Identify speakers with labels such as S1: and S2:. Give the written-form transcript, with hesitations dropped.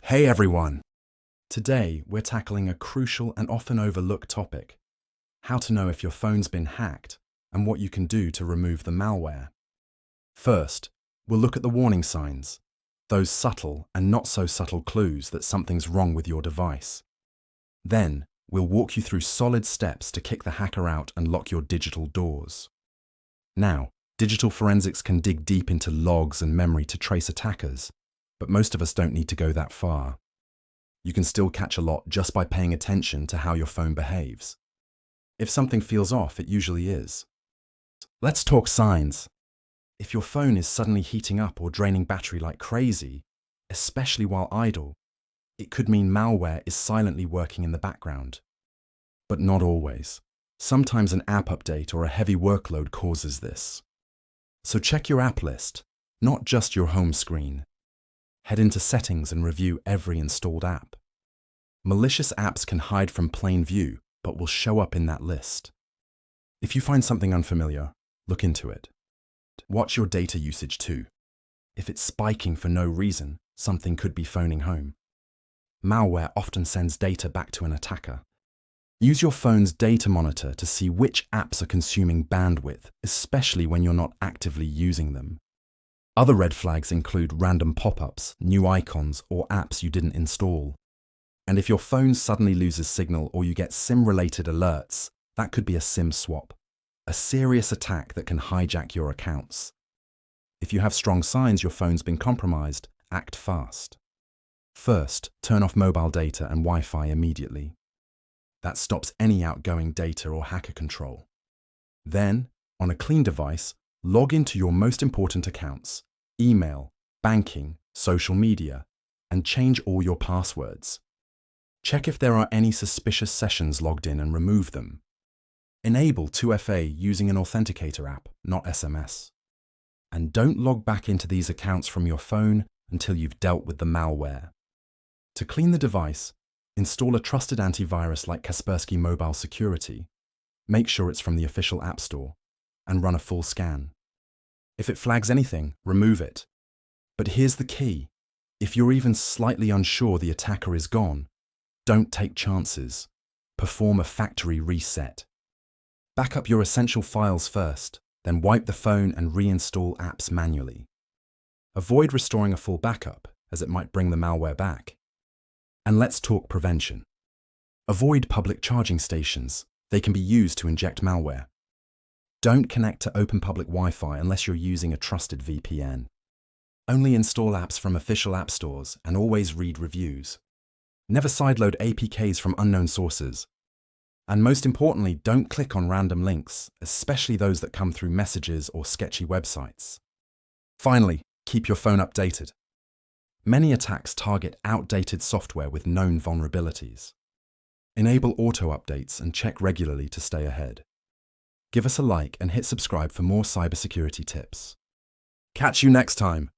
S1: Hey everyone! Today we're tackling a crucial and often overlooked topic: how to know if your phone's been hacked and what you can do to remove the malware. First, we'll look at the warning signs, those subtle and not so subtle clues that something's wrong with your device. Then, we'll walk you through solid steps to kick the hacker out and lock your digital doors. Now, digital forensics can dig deep into logs and memory to trace attackers, but most of us don't need to go that far. You can still catch a lot just by paying attention to how your phone behaves. If something feels off, it usually is. Let's talk signs. If your phone is suddenly heating up or draining battery like crazy, especially while idle, it could mean malware is silently working in the background. But not always. Sometimes an app update or a heavy workload causes this. So check your app list, not just your home screen. Head into Settings and review every installed app. Malicious apps can hide from plain view, but will show up in that list. If you find something unfamiliar, look into it. Watch your data usage too. If it's spiking for no reason, something could be phoning home. Malware often sends data back to an attacker. Use your phone's data monitor to see which apps are consuming bandwidth, especially when you're not actively using them. Other red flags include random pop-ups, new icons, or apps you didn't install. And if your phone suddenly loses signal or you get SIM-related alerts, that could be a SIM swap, a serious attack that can hijack your accounts. If you have strong signs your phone's been compromised, act fast. First, turn off mobile data and Wi-Fi immediately. That stops any outgoing data or hacker control. Then, on a clean device, log into your most important accounts, email, banking, social media, and change all your passwords. Check if there are any suspicious sessions logged in and remove them. Enable 2FA using an authenticator app, not SMS. And don't log back into these accounts from your phone until you've dealt with the malware. To clean the device, install a trusted antivirus like Kaspersky Mobile Security. Make sure it's from the official App Store, and run a full scan. If it flags anything, remove it. But here's the key. If you're even slightly unsure the attacker is gone, don't take chances. Perform a factory reset. Back up your essential files first, then wipe the phone and reinstall apps manually. Avoid restoring a full backup, as it might bring the malware back. And let's talk prevention. Avoid public charging stations. They can be used to inject malware. Don't connect to open public Wi-Fi unless you're using a trusted VPN. Only install apps from official app stores and always read reviews. Never sideload APKs from unknown sources. And most importantly, don't click on random links, especially those that come through messages or sketchy websites. Finally, keep your phone updated. Many attacks target outdated software with known vulnerabilities. Enable auto updates and check regularly to stay ahead. Give us a like and hit subscribe for more cybersecurity tips. Catch you next time.